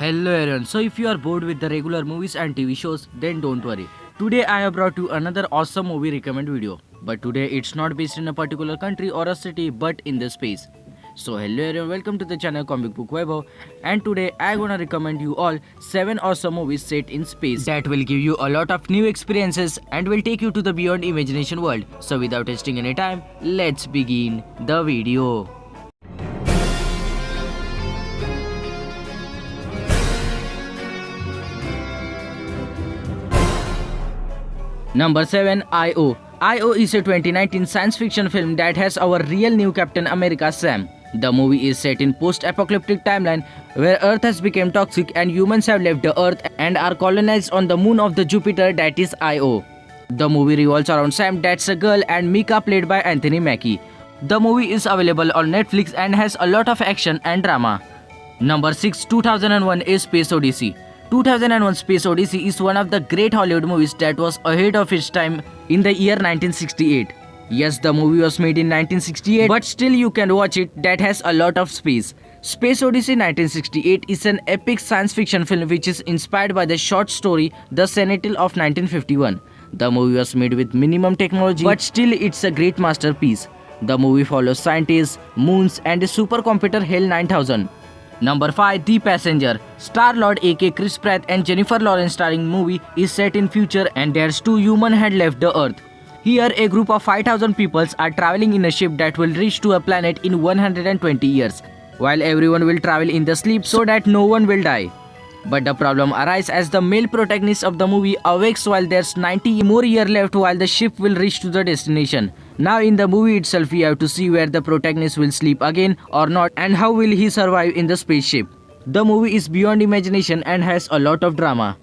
Hello everyone, so if you are bored with the regular movies and TV shows, then don't worry. Today I have brought you another awesome movie recommend video. But today it's not based in a particular country or a city but in the space. So hello everyone, welcome to the channel Comic Book Vaibhav, and today I gonna recommend you all 7 awesome movies set in space that will give you a lot of new experiences and will take you to the beyond imagination world. So without wasting any time, let's begin the video. Number 7. I.O. I.O. is a 2019 science fiction film that has our real new Captain America, Sam. The movie is set in post-apocalyptic timeline where Earth has become toxic and humans have left the Earth and are colonized on the moon of the Jupiter, that is Io. The movie revolves around Sam, that's a girl, and Mika, played by Anthony Mackie. The movie is available on Netflix and has a lot of action and drama. Number 6. 2001: A Space Odyssey. 2001: Space Odyssey is one of the great Hollywood movies that was ahead of its time in the year 1968. Yes, the movie was made in 1968, but still you can watch it, that has a lot of space. Space Odyssey 1968 is an epic science fiction film which is inspired by the short story The Sentinel of 1951. The movie was made with minimum technology, but still it's a great masterpiece. The movie follows scientists, moons, and a supercomputer HAL 9000. Number 5. The Passenger. Star-Lord aka Chris Pratt and Jennifer Lawrence starring movie is set in future and there's 2 humans had left the Earth. Here a group of 5,000 people are traveling in a ship that will reach to a planet in 120 years, while everyone will travel in the sleep so that no one will die. But the problem arises as the male protagonist of the movie awakes while there's 90 more years left while the ship will reach to the destination. Now in the movie itself we have to see where the protagonist will sleep again or not and how will he survive in the spaceship. The movie is beyond imagination and has a lot of drama.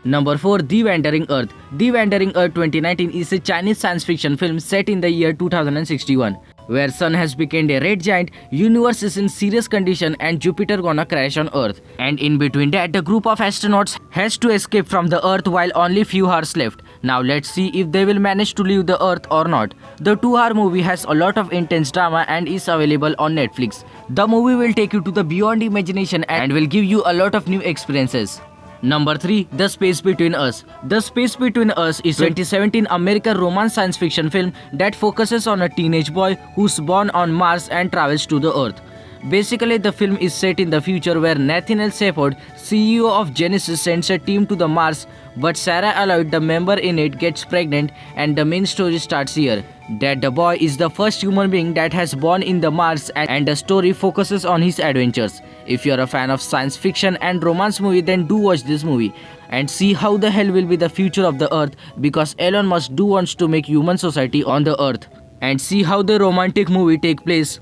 Number 4. The Wandering Earth. The Wandering Earth 2019 is a Chinese science fiction film set in the year 2061, where Sun has become a red giant, universe is in serious condition and Jupiter gonna crash on Earth. And in between that, the group of astronauts has to escape from the Earth while only few hours left. Now let's see if they will manage to leave the Earth or not. The 2-hour movie has a lot of intense drama and is available on Netflix. The movie will take you to the beyond imagination and will give you a lot of new experiences. Number 3. The Space Between Us. The Space Between Us is a 2017 American romance science fiction film that focuses on a teenage boy who's born on Mars and travels to the Earth. Basically, the film is set in the future where Nathaniel Shepard, CEO of Genesis, sends a team to the Mars, but Sarah Alloyd, the member in it, gets pregnant and the main story starts here. That the boy is the first human being that has born in the Mars and the story focuses on his adventures. If you are a fan of science fiction and romance movie, then do watch this movie and see how the hell will be the future of the Earth, because Elon Musk wants to make human society on the Earth, and see how the romantic movie take place.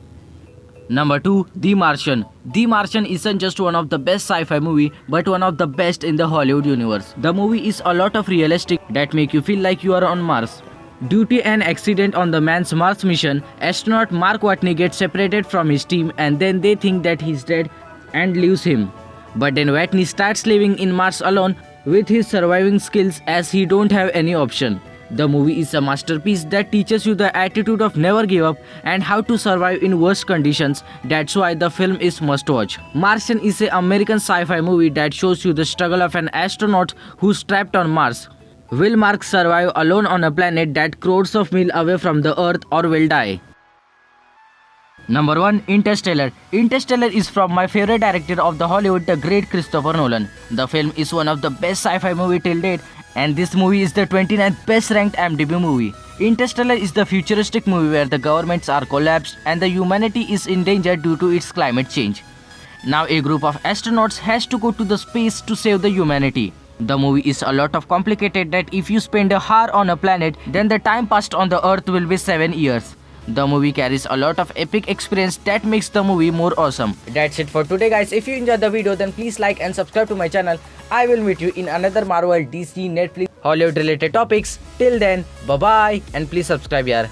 Number 2. The Martian. The Martian isn't just one of the best sci-fi movie but one of the best in the Hollywood universe. The movie is a lot of realistic that make you feel like you are on Mars. Due to an accident on the man's Mars mission, astronaut Mark Watney gets separated from his team and then they think that he's dead and leaves him. But then Watney starts living in Mars alone with his surviving skills as he don't have any option. The movie is a masterpiece that teaches you the attitude of never give up and how to survive in worst conditions. That's why the film is must watch. Martian is an American sci-fi movie that shows you the struggle of an astronaut who's trapped on Mars. Will Mark survive alone on a planet that crores of miles away from the Earth or will die? Number 1. Interstellar. Interstellar is from my favorite director of the Hollywood, the great Christopher Nolan. The film is one of the best sci-fi movie till date, and this movie is the 29th best ranked IMDb movie. Interstellar is the futuristic movie where the governments are collapsed and the humanity is in danger due to its climate change. Now a group of astronauts has to go to the space to save the humanity. The movie is a lot of complicated that if you spend a hour on a planet, then the time passed on the Earth will be 7 years. The movie carries a lot of epic experience that makes the movie more awesome. That's it for today guys. If you enjoyed the video, then please like and subscribe to my channel. I will meet you in another Marvel, DC, Netflix, Hollywood related topics. Till then, bye bye and please subscribe yaar.